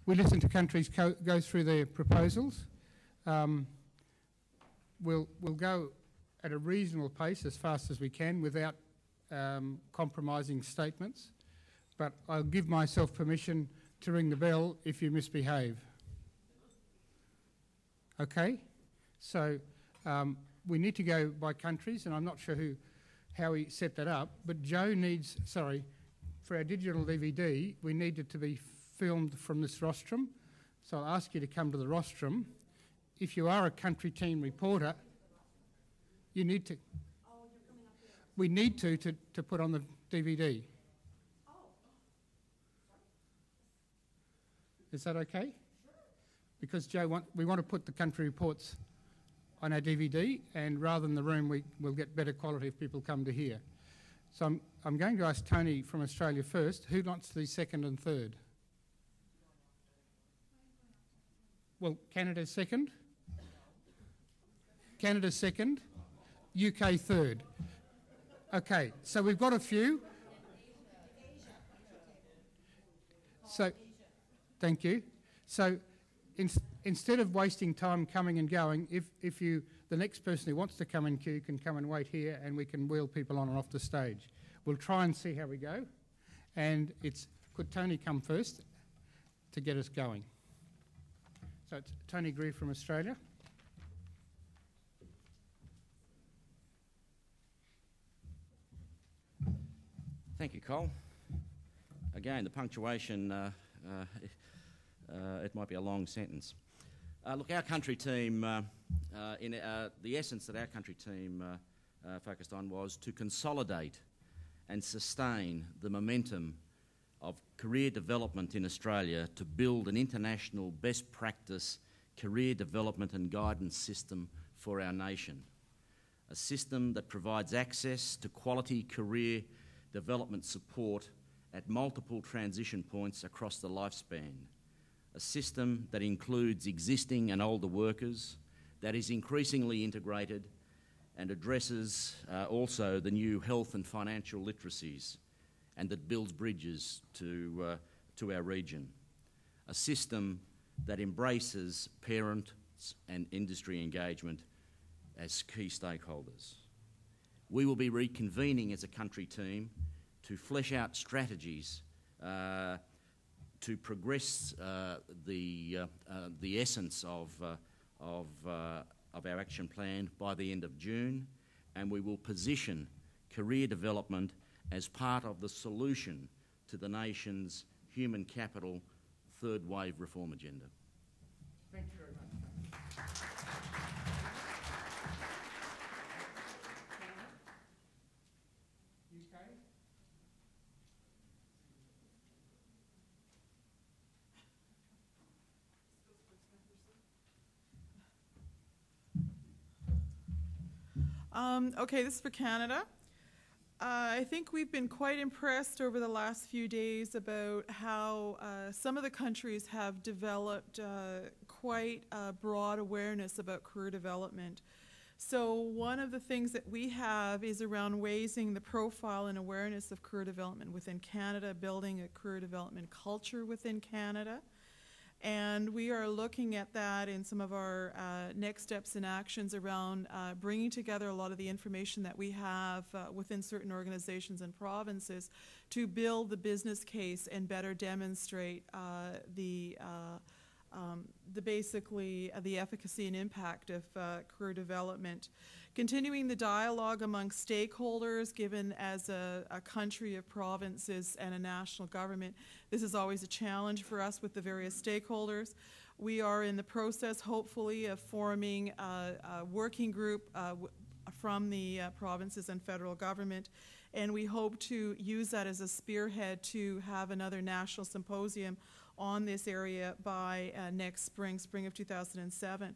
we listen to countries go through their proposals. We'll go at a reasonable pace as fast as we can without compromising statements, but I'll give myself permission to ring the bell if you misbehave. Okay? So we need to go by countries, and I'm not sure how he set that up, but Joe needs, for our digital DVD, we need it to be filmed from this rostrum. So I'll ask you to come to the rostrum. If you are a country team reporter, you need to. Oh, you're coming up here. We need to put on the DVD. Oh. Is that okay? Sure. Because Joe, we want to put the country reports on our DVD, and rather than the room, we'll get better quality if people come to here. So I'm going to ask Tony from Australia first. Who wants the second and third? Well, Canada's second. Canada's second. UK third. Okay, so we've got a few. So, thank you. So, instead of wasting time coming and going, if the next person who wants to come in queue can come and wait here, and we can wheel people on and off the stage. We'll try and see how we go. And could Tony come first to get us going? So it's Tony Greer from Australia. Thank you, Cole. Again, the punctuation, it might be a long sentence. Look, our country team, the essence that our country team focused on was to consolidate and sustain the momentum of career development in Australia to build an international best practice career development and guidance system for our nation. A system that provides access to quality career development support at multiple transition points across the lifespan. A system that includes existing and older workers, that is increasingly integrated and addresses also the new health and financial literacies, and that builds bridges to our region. A system that embraces parents and industry engagement as key stakeholders. We will be reconvening as a country team to flesh out strategies to progress the essence of our action plan by the end of June, and we will position career development as part of the solution to the nation's human capital third wave reform agenda. Thank you very much. UK? Okay, this is for Canada. I think we've been quite impressed over the last few days about how some of the countries have developed quite a broad awareness about career development. So one of the things that we have is around raising the profile and awareness of career development within Canada, building a career development culture within Canada. And we are looking at that in some of our next steps and actions around bringing together a lot of the information that we have within certain organizations and provinces to build the business case and better demonstrate the efficacy and impact of career development. Continuing the dialogue among stakeholders, given as a country of provinces and a national government, this is always a challenge for us with the various stakeholders. We are in the process, hopefully, of forming a working group from the provinces and federal government, and we hope to use that as a spearhead to have another national symposium on this area by next spring of 2007.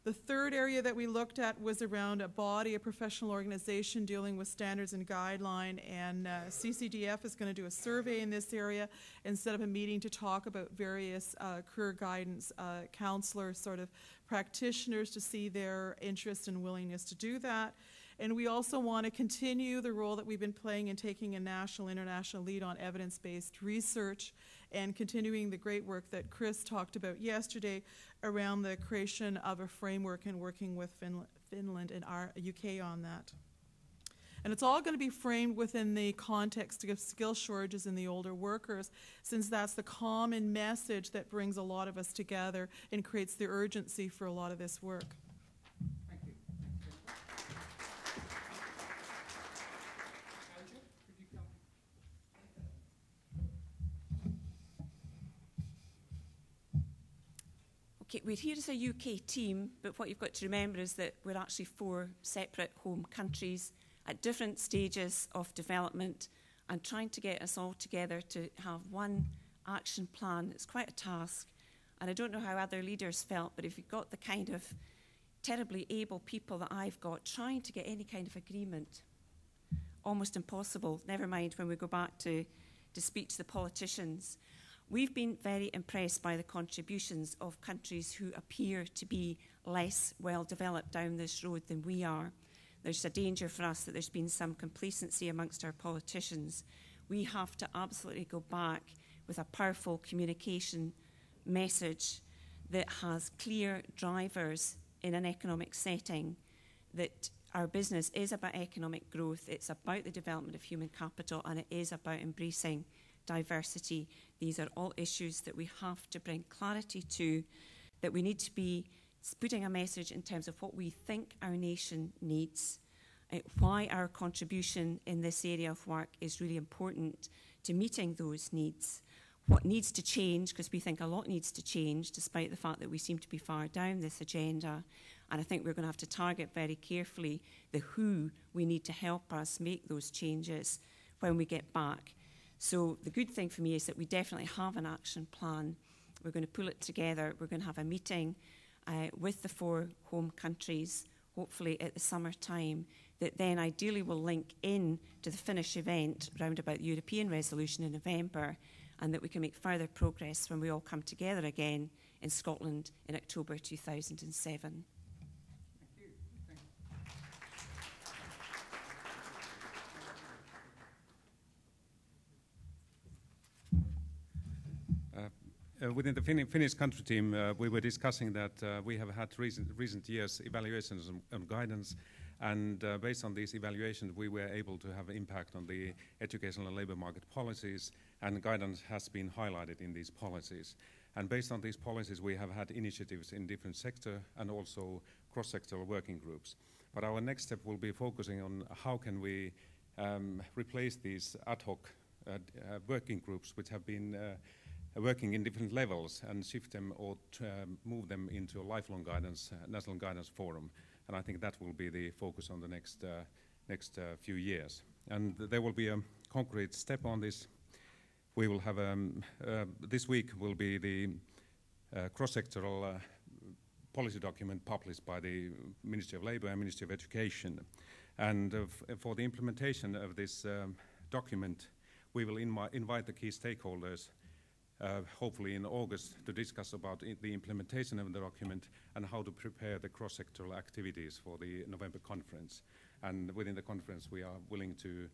The third area that we looked at was around a body, a professional organization dealing with standards and guideline, and CCDF is going to do a survey in this area and set up a meeting to talk about various career guidance counselors, sort of practitioners, to see their interest and willingness to do that. And we also want to continue the role that we've been playing in taking a national, international lead on evidence-based research and continuing the great work that Chris talked about yesterday around the creation of a framework and working with Finland and our UK on that. And it's all going to be framed within the context of skill shortages in the older workers, since that's the common message that brings a lot of us together and creates the urgency for a lot of this work. Thank you. Asia, could you come? Okay, we're here as a UK team, but what you've got to remember is that we're actually 4 separate home countries at different stages of development, and trying to get us all together to have one action plan. It's quite a task, and I don't know how other leaders felt, but if you've got the kind of terribly able people that I've got, trying to get any kind of agreement, almost impossible, never mind when we go back to speak to the politicians. We've been very impressed by the contributions of countries who appear to be less well developed down this road than we are. There's a danger for us that there's been some complacency amongst our politicians. We have to absolutely go back with a powerful communication message that has clear drivers in an economic setting, that our business is about economic growth, it's about the development of human capital, and it is about embracing diversity. These are all issues that we have to bring clarity to, that we need to be putting a message in terms of what we think our nation needs, why our contribution in this area of work is really important to meeting those needs, what needs to change, because we think a lot needs to change despite the fact that we seem to be far down this agenda. And I think we're going to have to target very carefully the who we need to help us make those changes when we get back. So the good thing for me is that we definitely have an action plan. We're going to pull it together. We're going to have a meeting with the 4 home countries, hopefully at the summertime, that then ideally will link in to the Finnish event round about the European resolution in November, and that we can make further progress when we all come together again in Scotland in October 2007. Thank you. Thank you. Within the Finnish country team, we were discussing that we have had recent years evaluations and guidance, and based on these evaluations, we were able to have impact on the educational and labor market policies, and guidance has been highlighted in these policies. And based on these policies, we have had initiatives in different sectors and also cross-sectoral working groups. But our next step will be focusing on how can we replace these ad hoc working groups which have been working in different levels, and shift them or move them into a lifelong guidance, national guidance forum. And I think that will be the focus on the next few years. And there will be a concrete step on this. We will have, this week will be the cross-sectoral policy document published by the Ministry of Labour and Ministry of Education. And for the implementation of this document, we will invite the key stakeholders hopefully in August to discuss about the implementation of the document and how to prepare the cross-sectoral activities for the November conference. And within the conference, we are willing to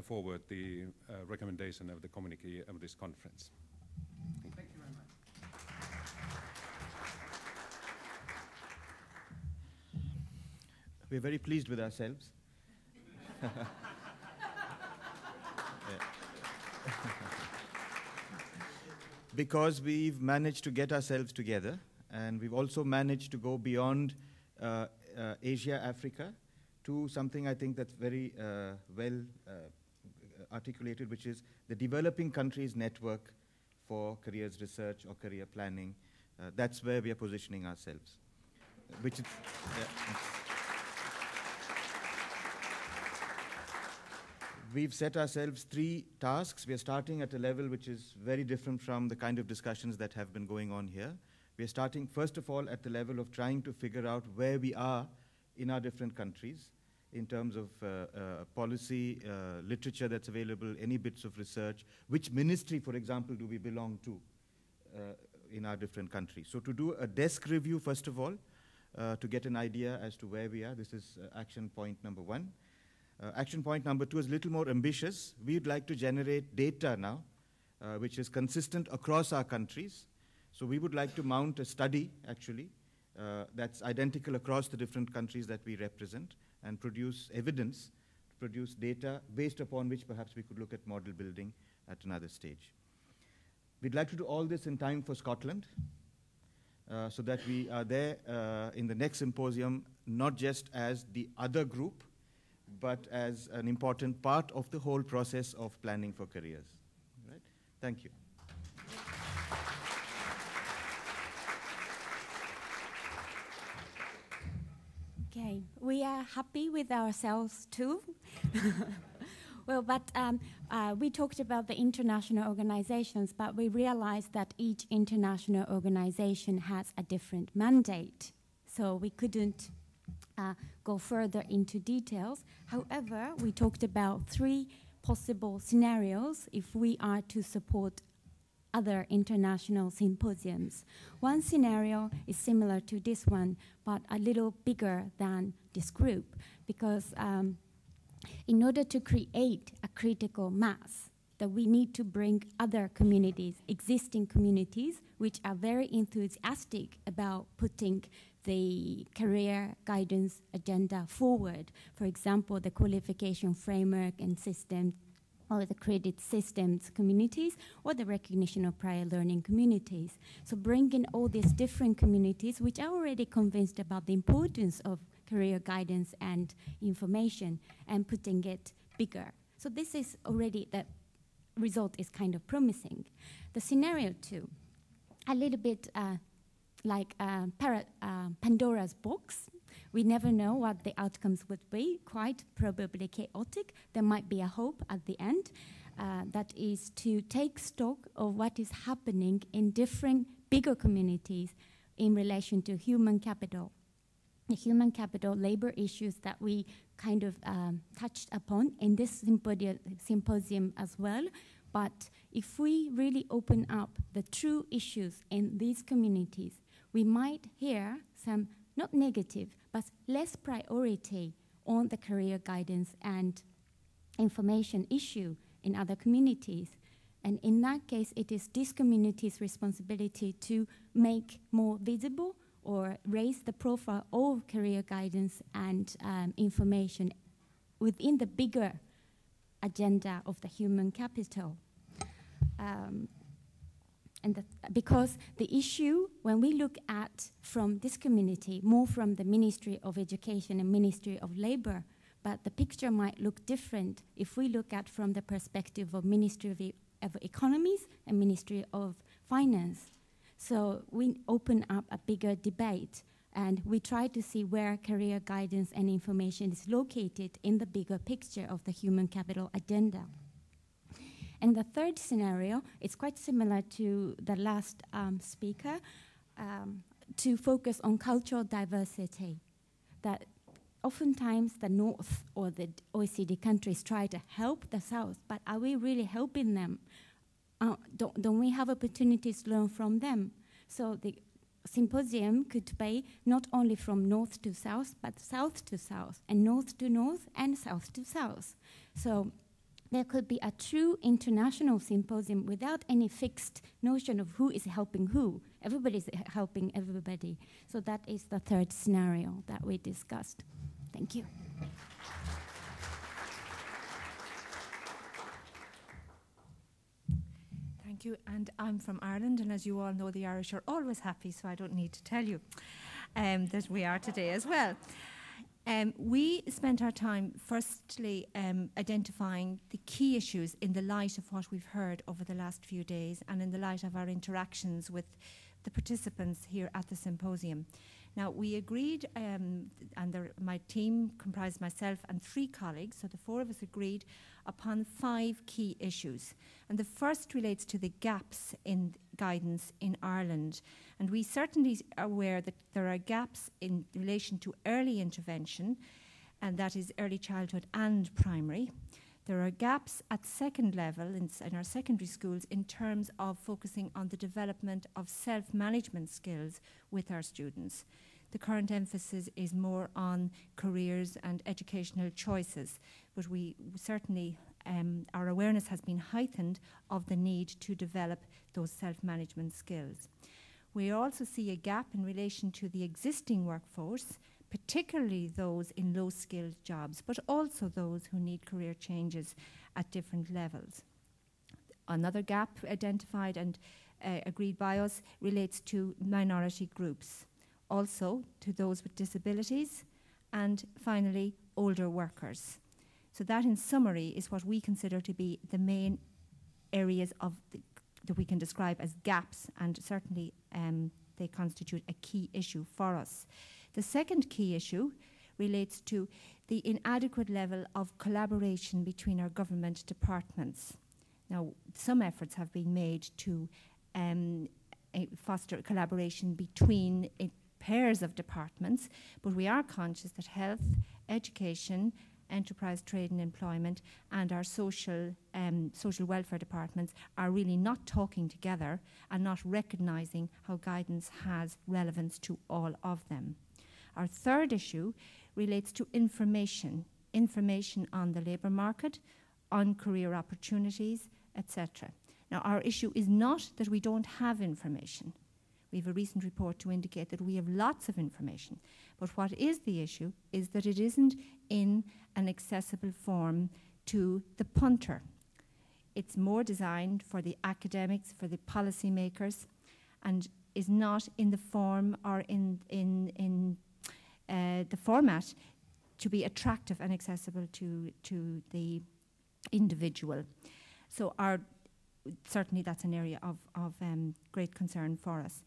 forward the recommendation of the communique of this conference. Thank you very much. We're very pleased with ourselves. Because we've managed to get ourselves together, and we've also managed to go beyond Asia, Africa, to something I think that's very well articulated, which is the Developing Countries Network for Careers Research or Career Planning. That's where we are positioning ourselves. Which is, We've set ourselves 3 tasks. We are starting at a level which is very different from the kind of discussions that have been going on here. We are starting, first of all, at the level of trying to figure out where we are in our different countries in terms of policy, literature that's available, any bits of research, which ministry, for example, do we belong to in our different countries. So to do a desk review, first of all, to get an idea as to where we are. This is action point number 1. Action point number 2 is a little more ambitious. We'd like to generate data now which is consistent across our countries. So we would like to mount a study, actually, that's identical across the different countries that we represent and produce evidence, produce data based upon which perhaps we could look at model building at another stage. We'd like to do all this in time for Scotland, so that we are there in the next symposium, not just as the other group, but as an important part of the whole process of planning for careers. Right? Thank you. Okay, we are happy with ourselves too. Well, but we talked about the international organizations, but we realized that each international organization has a different mandate. So we couldn't go further into details. However, we talked about 3 possible scenarios if we are to support other international symposiums. One scenario is similar to this one, but a little bigger than this group, because in order to create a critical mass, that we need to bring other communities, existing communities, which are very enthusiastic about putting the career guidance agenda forward. For example, the qualification framework and system, or the credit systems communities, or the recognition of prior learning communities. So bringing all these different communities, which are already convinced about the importance of career guidance and information, and putting it bigger. So this is already, the result is kind of promising. The scenario 2, a little bit like Pandora's box. We never know what the outcomes would be, quite probably chaotic. There might be a hope at the end. That is to take stock of what is happening in different bigger communities in relation to human capital. The human capital labor issues that we kind of touched upon in this symposium as well. But if we really open up the true issues in these communities, we might hear some, not negative, but less priority on the career guidance and information issue in other communities. And in that case, it is this community's responsibility to make more visible or raise the profile of career guidance and information within the bigger agenda of the human capital. Because the issue, when we look at from this community, more from the Ministry of Education and Ministry of Labor, but the picture might look different if we look at from the perspective of Ministry of Economies and Ministry of Finance. So we open up a bigger debate, and we try to see where career guidance and information is located in the bigger picture of the human capital agenda. And the third scenario is quite similar to the last speaker, to focus on cultural diversity. That oftentimes the North or the OECD countries try to help the South, but are we really helping them? Don't we have opportunities to learn from them? So the symposium could be not only from North to South, but South to South, and North to North, and South to South. So there could be a true international symposium without any fixed notion of who is helping who. Everybody's helping everybody. So that is the third scenario that we discussed. Thank you. Thank you. And I'm from Ireland, and as you all know, the Irish are always happy, so I don't need to tell you that we are today as well. We spent our time firstly identifying the key issues in the light of what we've heard over the last few days and in the light of our interactions with the participants here at the symposium. Now, we agreed, and my team comprised myself and 3 colleagues, so the 4 of us agreed upon 5 key issues. And the first relates to the gaps in guidance in Ireland. And we certainly are aware that there are gaps in relation to early intervention, and that is early childhood and primary. There are gaps at second level in our secondary schools in terms of focusing on the development of self-management skills with our students. The current emphasis is more on careers and educational choices, but we certainly our awareness has been heightened of the need to develop those self-management skills. We also see a gap in relation to the existing workforce, particularly those in low-skilled jobs, but also those who need career changes at different levels. Another gap identified and agreed by us relates to minority groups, also to those with disabilities, and finally, older workers. So that, in summary, is what we consider to be the main areas of that we can describe as gaps, and certainly they constitute a key issue for us. The second key issue relates to the inadequate level of collaboration between our government departments. Now, some efforts have been made to foster collaboration between pairs of departments, but we are conscious that health, education, enterprise, trade and employment, and our social welfare departments are really not talking together and not recognising how guidance has relevance to all of them. Our third issue relates to information on the labour market, on career opportunities, etc. Now, our issue is not that we don't have information. We have a recent report to indicate that we have lots of information. But what is the issue is that it isn't in an accessible form to the punter. It's more designed for the academics, for the policymakers, and is not in the form or in the format to be attractive and accessible to the individual. So certainly that's an area of great concern for us.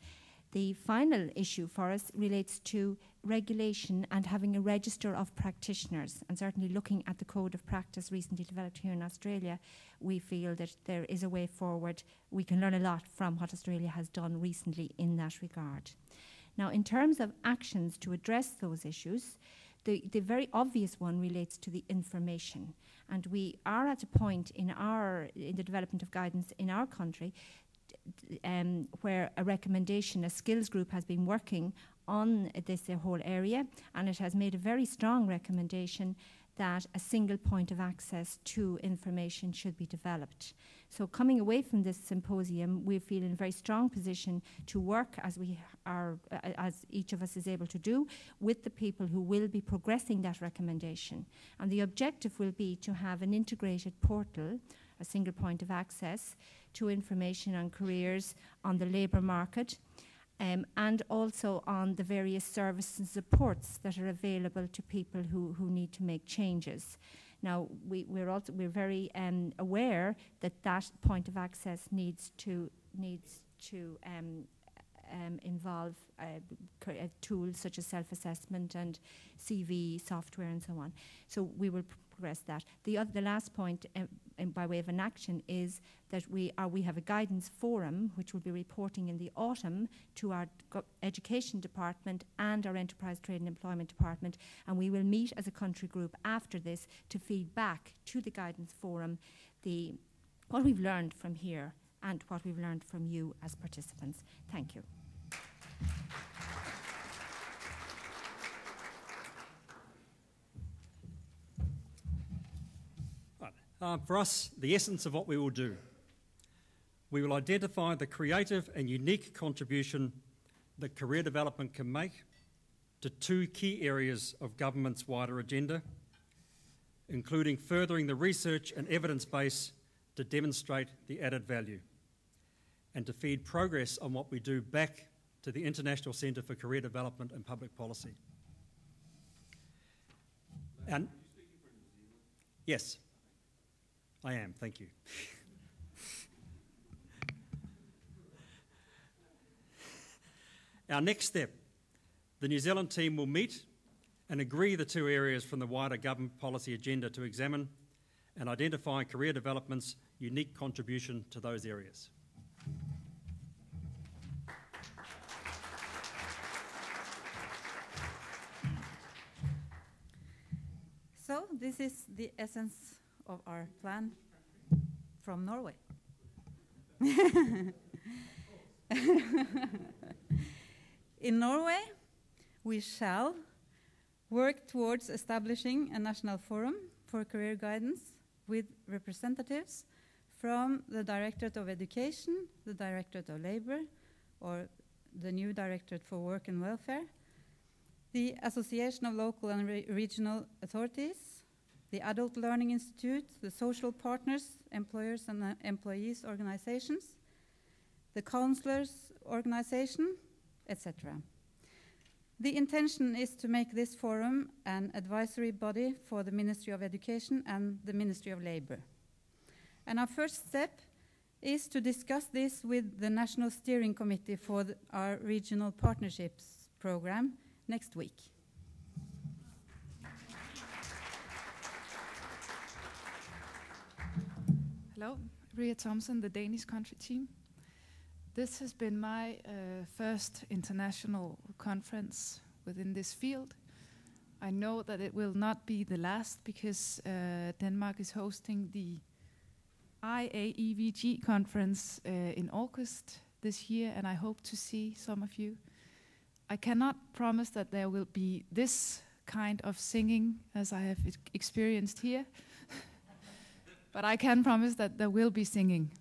The final issue for us relates to regulation and having a register of practitioners, and certainly looking at the code of practice recently developed here in Australia, we feel that there is a way forward. We can learn a lot from what Australia has done recently in that regard. Now, in terms of actions to address those issues, the very obvious one relates to the information. And we are at a point in the development of guidance in our country where a recommendation, a skills group has been working on this whole area, and it has made a very strong recommendation that a single point of access to information should be developed. So coming away from this symposium, we feel in a very strong position to work as each of us is able to do with the people who will be progressing that recommendation. And the objective will be to have an integrated portal, a single point of access to information on careers, on the labour market, and also on the various services and supports that are available to people who need to make changes. Now, we're very aware that point of access needs to involve tools such as self-assessment and CV software and so on. So we will progress that. The last point, by way of an action, is that we have a guidance forum which will be reporting in the autumn to our education department and our enterprise, trade and employment department, and we will meet as a country group after this to feed back to the guidance forum what we've learned from here and what we've learned from you as participants. Thank you. For us, the essence of what we will do, we will identify the creative and unique contribution that career development can make to two key areas of government's wider agenda, including furthering the research and evidence base to demonstrate the added value, and to feed progress on what we do back to the International Centre for Career Development and Public Policy. And yes, I am, thank you. Our next step, the New Zealand team will meet and agree the two areas from the wider government policy agenda to examine and identify career development's unique contribution to those areas. So this is the essence of our plan from Norway. In Norway, we shall work towards establishing a national forum for career guidance with representatives from the Directorate of Education, the Directorate of Labour, or the new Directorate for Work and Welfare, the Association of Local and Regional Authorities, the Adult Learning Institute, the social partners, employers and employees organizations, the counselors organization, etc. The intention is to make this forum an advisory body for the Ministry of Education and the Ministry of Labour. And our first step is to discuss this with the National Steering Committee for our Regional Partnerships program next week. Hello, Ria Thompson, the Danish country team. This has been my first international conference within this field. I know that it will not be the last because Denmark is hosting the IAEVG conference in August this year, and I hope to see some of you. I cannot promise that there will be this kind of singing as I have experienced here, but I can promise that there will be singing.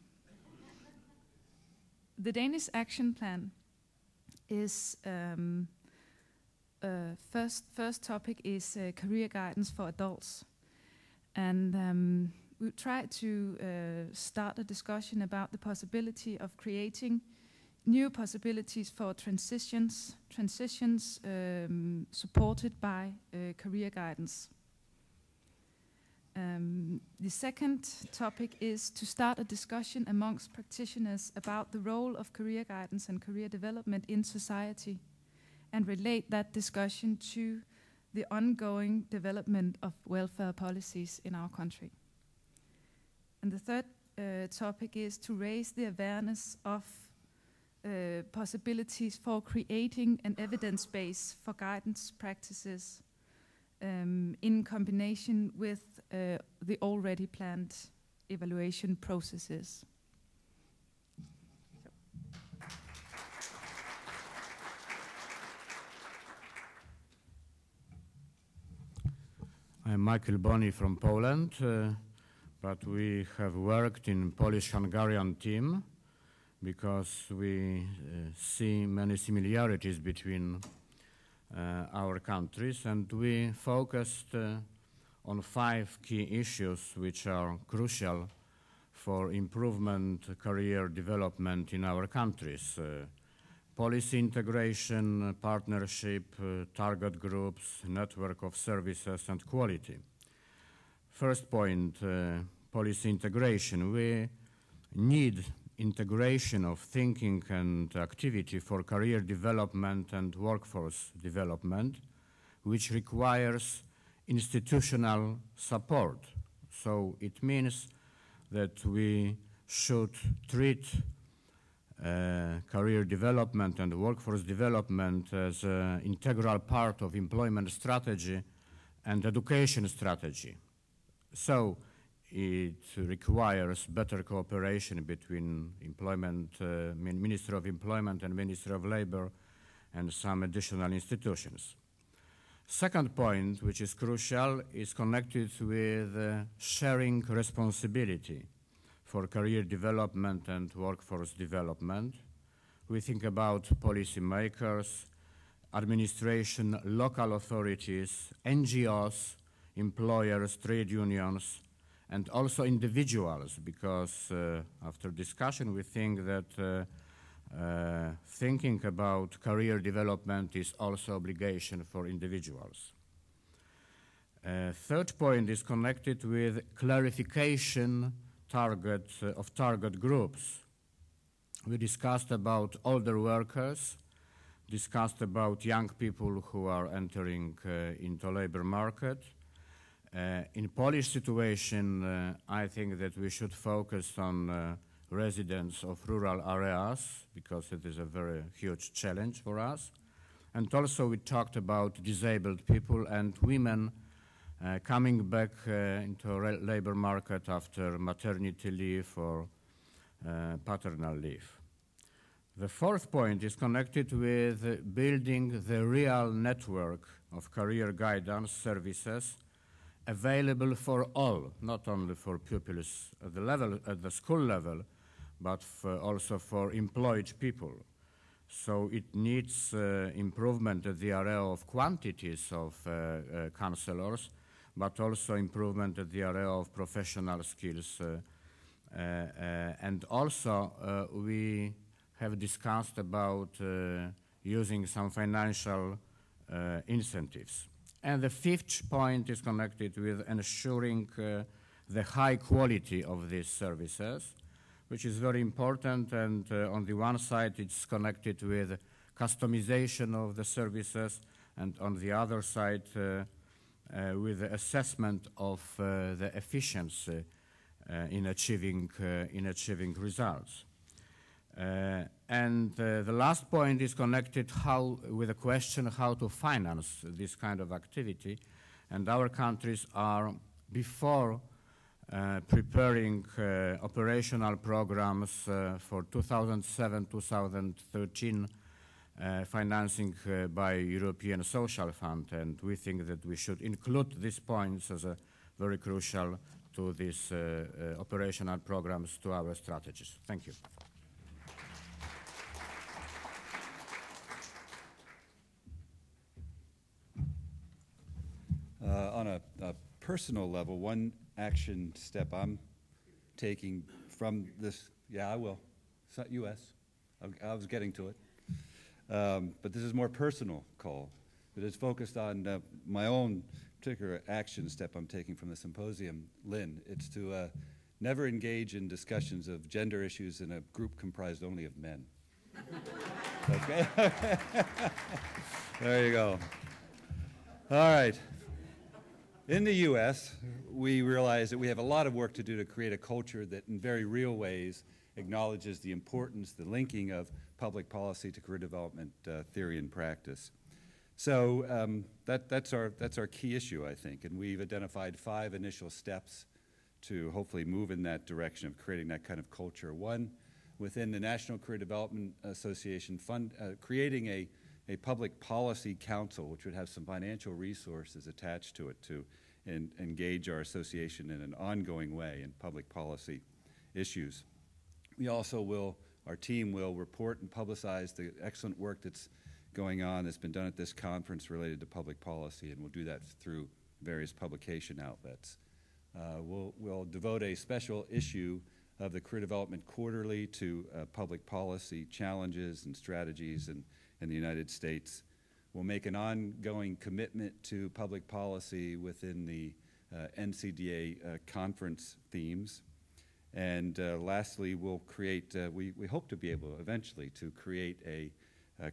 The Danish action plan is first topic is career guidance for adults, and we try to start a discussion about the possibility of creating new possibilities for transitions supported by career guidance. The second topic is to start a discussion amongst practitioners about the role of career guidance and career development in society, and relate that discussion to the ongoing development of welfare policies in our country. And the third topic is to raise the awareness of possibilities for creating an evidence base for guidance practices in combination with the already planned evaluation processes. I'm Michael Boni from Poland, but we have worked in Polish-Hungarian team because we see many similarities between our countries, and we focused on 5 key issues which are crucial for improvement, career development in our countries. Policy integration, partnership, target groups, network of services, and quality. First point, policy integration. We need integration of thinking and activity for career development and workforce development, which requires institutional support. So it means that we should treat career development and workforce development as an integral part of employment strategy and education strategy. So it requires better cooperation between Ministry of Employment and Ministry of Labour and some additional institutions. Second point, which is crucial, is connected with sharing responsibility for career development and workforce development. We think about policymakers, administration, local authorities, NGOs, employers, trade unions, and also individuals, because after discussion we think that thinking about career development is also obligation for individuals. Third point is connected with clarification of target groups. We discussed about older workers, discussed about young people who are entering into labor market. In Polish situation, I think that we should focus on residents of rural areas because it is a very huge challenge for us. And also we talked about disabled people and women coming back into labor market after maternity leave or paternal leave. The fourth point is connected with building the real network of career guidance services available for all, not only for pupils at the level, at the school level, but also for employed people. So it needs improvement at the area of quantities of counselors, but also improvement at the area of professional skills. And also we have discussed about using some financial incentives. And the fifth point is connected with ensuring the high quality of these services, which is very important. And on the one side, it's connected with customization of the services, and on the other side, with the assessment of the efficiency in achieving results. And the last point is connected with the question how to finance this kind of activity. And our countries are, before preparing operational programs for 2007-2013 financing by European Social Fund. And we think that we should include these points as a very crucial to these operational programs, to our strategies. Thank you. On a personal level, one action step I'm taking from this, yeah, I will. It's not U.S. I was getting to it. But this is more personal call. It is focused on my own particular action step I'm taking from the symposium, Lynn. It's to never engage in discussions of gender issues in a group comprised only of men. Okay? There you go. All right. In the U.S., we realize that we have a lot of work to do to create a culture that in very real ways acknowledges the importance, the linking of public policy to career development theory and practice. So that's our key issue, I think, and we've identified 5 initial steps to hopefully move in that direction of creating that kind of culture. One, within the National Career Development Association, creating a public policy council, which would have some financial resources attached to it to engage our association in an ongoing way in public policy issues. We also our team will report and publicize the excellent work that's going on, that's been done at this conference related to public policy, and we'll do that through various publication outlets. We'll devote a special issue of the Career Development Quarterly to public policy challenges and strategies in the United States. We'll make an ongoing commitment to public policy within the NCDA conference themes. And lastly, we'll create, we hope to be able eventually to create a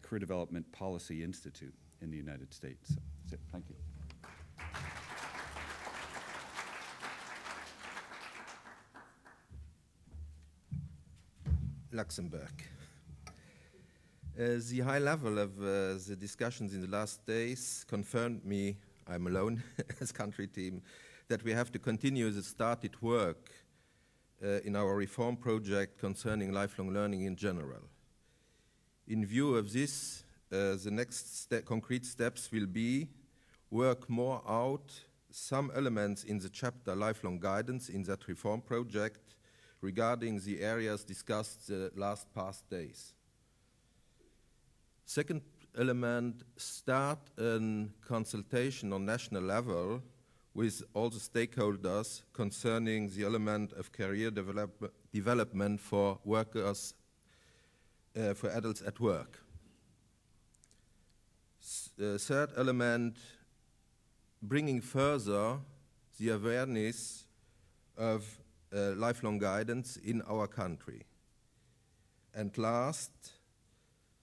Career Development Policy Institute in the United States. So that's it. Thank you. Luxembourg. The high level of the discussions in the last days confirmed me, I'm alone as country team, that we have to continue the started work in our reform project concerning lifelong learning in general. In view of this, the next concrete steps will be work more out some elements in the chapter lifelong guidance in that reform project regarding the areas discussed the past days. Second element, start a consultation on national level with all the stakeholders concerning the element of career development for workers, for adults at work. Third element, bringing further the awareness of lifelong guidance in our country. And last,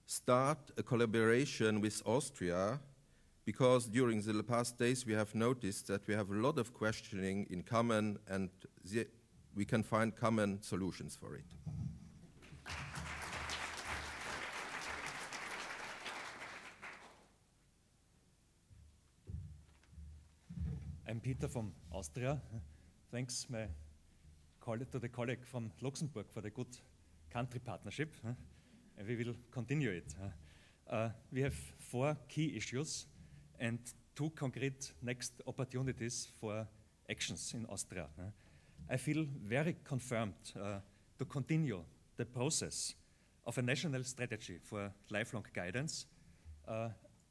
start a collaboration with Austria, because during the past days we have noticed that we have a lot of questioning in common, and we can find common solutions for it. I'm Peter from Austria. Thanks to the colleague from Luxembourg for the good country partnership. And we will continue it. We have 4 key issues and 2 concrete next opportunities for actions in Austria, I feel very confirmed to continue the process of a national strategy for lifelong guidance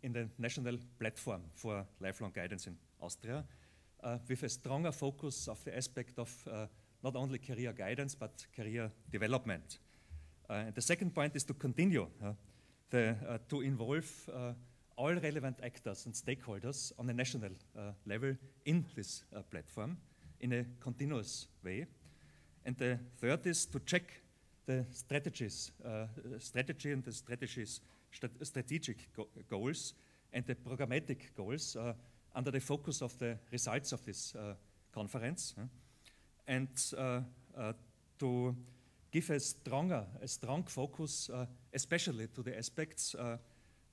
in the national platform for lifelong guidance in Austria, with a stronger focus of the aspect of not only career guidance but career development. And the second point is to continue to involve all relevant actors and stakeholders on a national level in this platform in a continuous way. And the third is to check the strategies, strategy and the strategic goals and the programmatic goals under the focus of the results of this conference, and to give a strong focus, especially to the aspects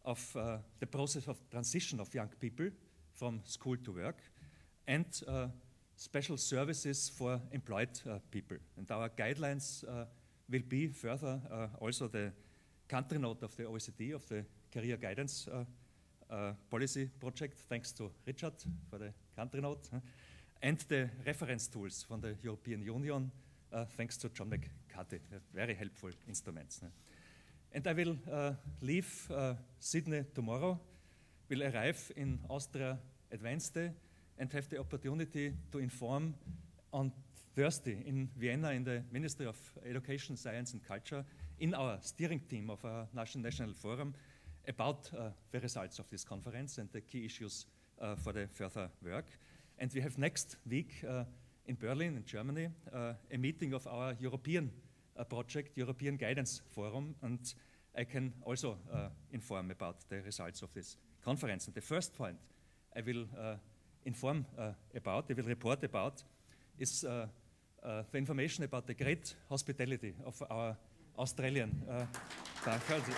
of the process of transition of young people from school to work, and special services for employed people. And our guidelines will be further also the country note of the OECD, of the career guidance policy project, thanks to Richard for the country note, and the reference tools from the European Union, thanks to John McCarthy, very helpful instruments. And I will leave Sydney tomorrow, will arrive in Austria at Wednesday, and have the opportunity to inform on Thursday in Vienna in the Ministry of Education, Science and Culture in our steering team of our National Forum about the results of this conference and the key issues for the further work. And we have next week in Berlin, in Germany, a meeting of our European project, European Guidance Forum, and I can also inform about the results of this conference. And the first point I will report about is the information about the great hospitality of our Australian faculty.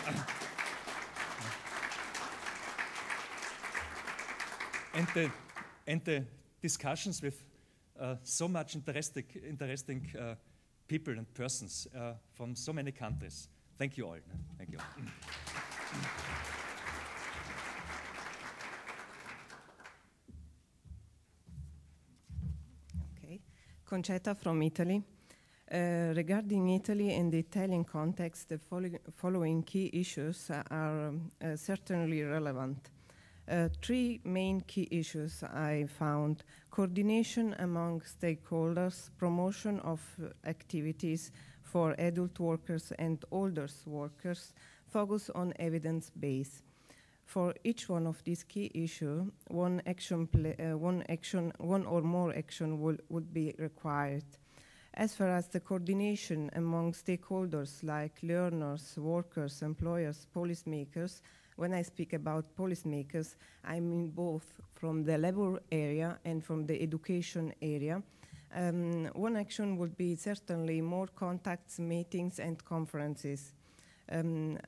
And the discussions with so much interesting people and persons from so many countries. Thank you all. Thank you. Okay. Concetta from Italy. Regarding Italy and the Italian context, the following key issues are certainly relevant. Three main key issues I found: coordination among stakeholders, promotion of activities for adult workers and older workers, focus on evidence base. For each one of these key issues, one or more action would be required. As far as the coordination among stakeholders like learners, workers, employers, policymakers, when I speak about policymakers, I mean both from the labor area and from the education area. One action would be certainly more contacts, meetings, and conferences.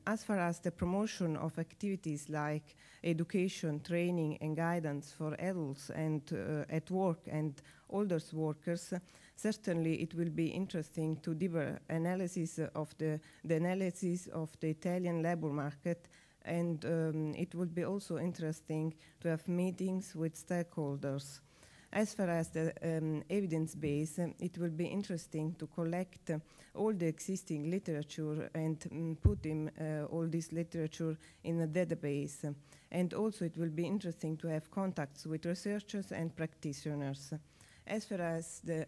As far as the promotion of activities like education, training, and guidance for adults and at work and older workers, certainly it will be interesting to do the analysis of the Italian labor market. And it would be also interesting to have meetings with stakeholders. As far as the evidence base, it will be interesting to collect all the existing literature and put all this literature in a database. And also it will be interesting to have contacts with researchers and practitioners. As far as the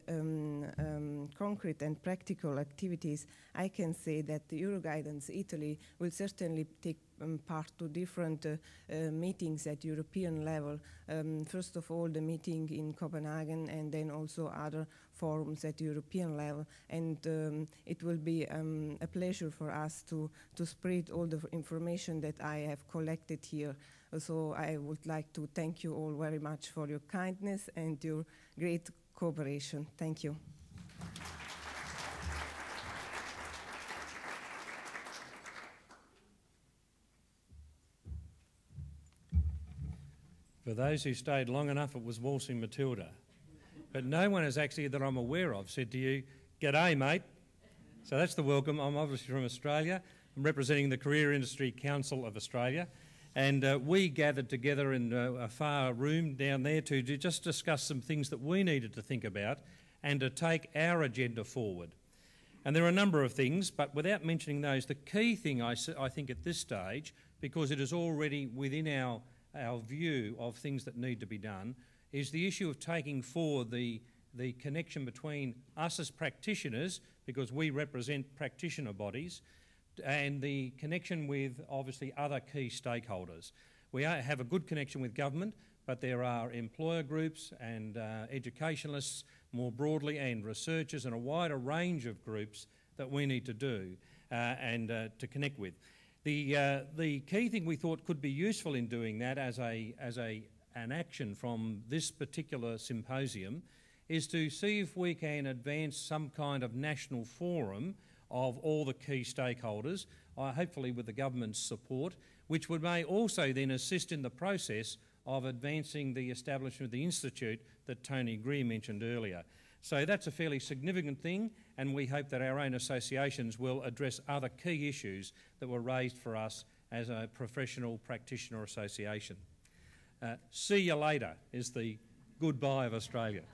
concrete and practical activities, I can say that the Euroguidance Italy will certainly take part to different meetings at European level. First of all, the meeting in Copenhagen, and then also other forums at European level. And it will be a pleasure for us to spread all the information that I have collected here. So I would like to thank you all very much for your kindness and your great cooperation. Thank you. For those who stayed long enough, it was Waltzing Matilda. But no one has actually, that I'm aware of, said to you, "G'day, mate." So that's the welcome. I'm obviously from Australia. I'm representing the Career Industry Council of Australia. And we gathered together in a far room down there to just discuss some things that we needed to think about and to take our agenda forward. And there are a number of things, but without mentioning those, the key thing I think at this stage, because it is already within our view of things that need to be done, is the issue of taking forward the connection between us as practitioners, because we represent practitioner bodies, and the connection with, obviously, other key stakeholders. We have a good connection with government, but there are employer groups and educationalists more broadly and researchers and a wider range of groups that we need to do and to connect with. The key thing we thought could be useful in doing that as an action from this particular symposium is to see if we can advance some kind of national forum of all the key stakeholders, hopefully with the government's support, which may also then assist in the process of advancing the establishment of the institute that Tony Greer mentioned earlier. So that's a fairly significant thing, and we hope that our own associations will address other key issues that were raised for us as a professional practitioner association. See you later is the goodbye of Australia.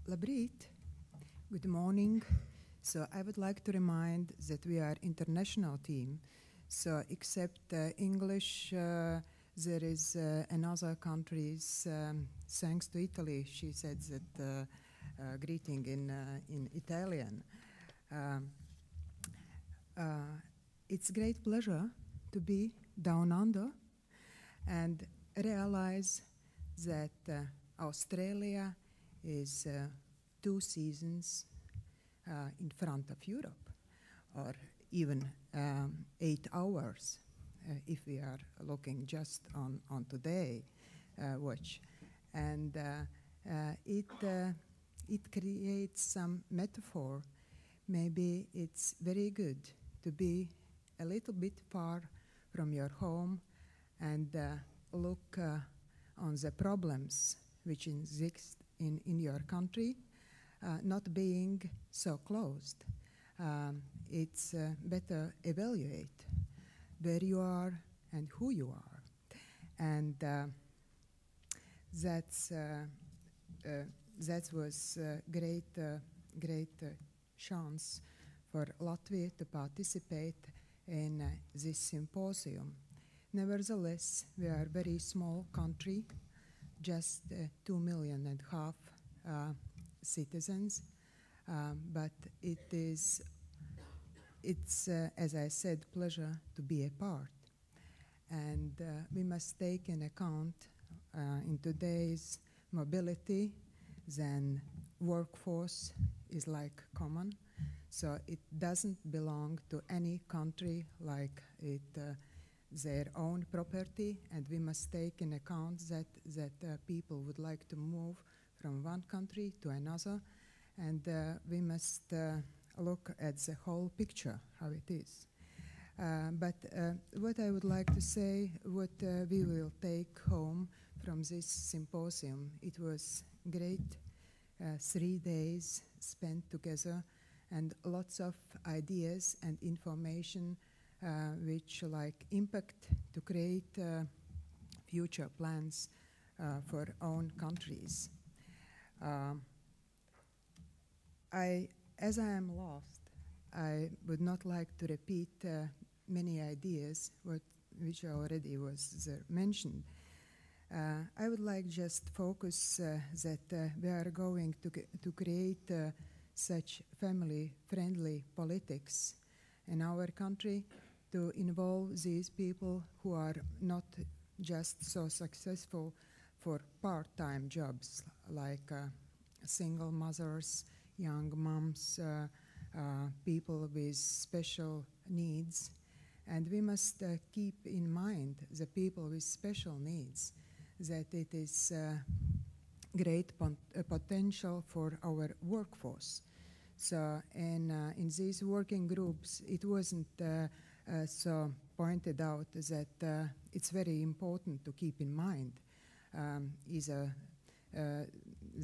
Labrit, good morning. So I would like to remind that we are international team. So except English, there is another countries, thanks to Italy, she said that greeting in Italian. It's great pleasure to be down under and realize that Australia is 2 seasons in front of Europe, or even 8 hours if we are looking just on today watch. And it creates some metaphor. Maybe it's very good to be a little bit far from your home and look on the problems which exist in your country, not being so closed. It's better evaluate where you are and who you are. And that was a great chance for Latvia to participate in this symposium. Nevertheless, we are a very small country, just 2.5 million citizens, but it's as I said, pleasure to be a part. And we must take in account in today's mobility, then workforce is like common, so it doesn't belong to any country like it their own property, and we must take in account that people would like to move from one country to another, and we must look at the whole picture, how it is. But what I would like to say, what we will take home from this symposium, it was great 3 days spent together, and lots of ideas and information which like impact to create future plans for own countries. As I am lost, I would not like to repeat many ideas which already was mentioned. I would like just focus that we are going to create such family-friendly politics in our country to involve these people who are not just so successful for part-time jobs like single mothers, young moms, people with special needs. And we must keep in mind the people with special needs, that it is great potential for our workforce. So in these working groups, it wasn't so pointed out that it's very important to keep in mind either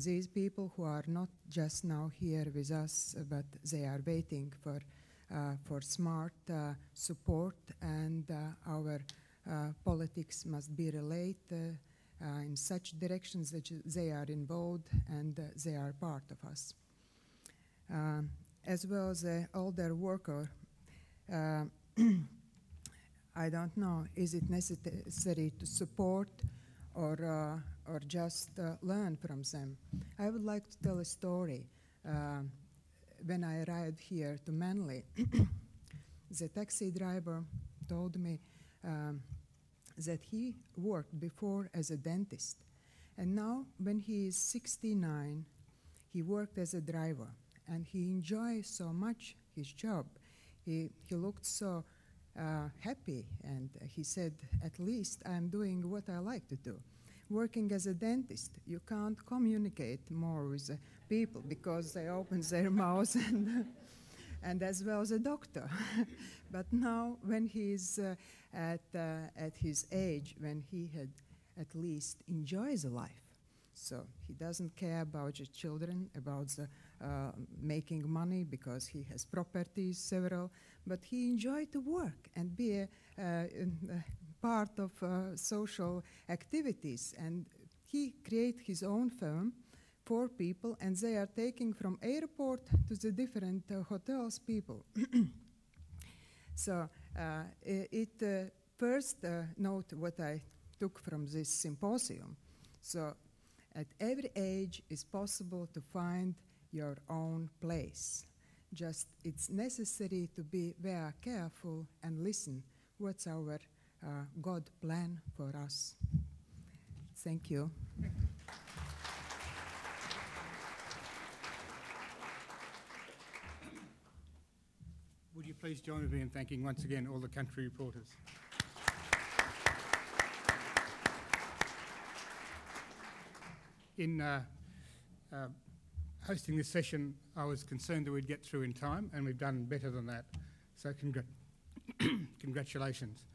these people who are not just now here with us, but they are waiting for smart support, and our politics must be relayed in such directions that they are involved and they are part of us. As well as the older worker, I don't know, is it necessary to support or just learn from them? I would like to tell a story. When I arrived here to Manly, the taxi driver told me that he worked before as a dentist. And now, when he is 69, he worked as a driver. And he enjoys so much his job. He looked so happy, and he said, at least I'm doing what I like to do. Working as a dentist, you can't communicate more with people because they open their mouths, and as well as a doctor. But now, when he's at his age, when he had at least enjoys life, so he doesn't care about his children, about the making money because he has properties, several, but he enjoyed to work and be a part of social activities. And he created his own firm for people, and they are taking from airport to the different hotels people. So first note what I took from this symposium. So at every age it's possible to find your own place. Just it's necessary to be very careful and listen what's our God plan for us. Thank you. Would you please join with me in thanking once again all the country reporters? In hosting this session, I was concerned that we'd get through in time, and we've done better than that. So congratulations.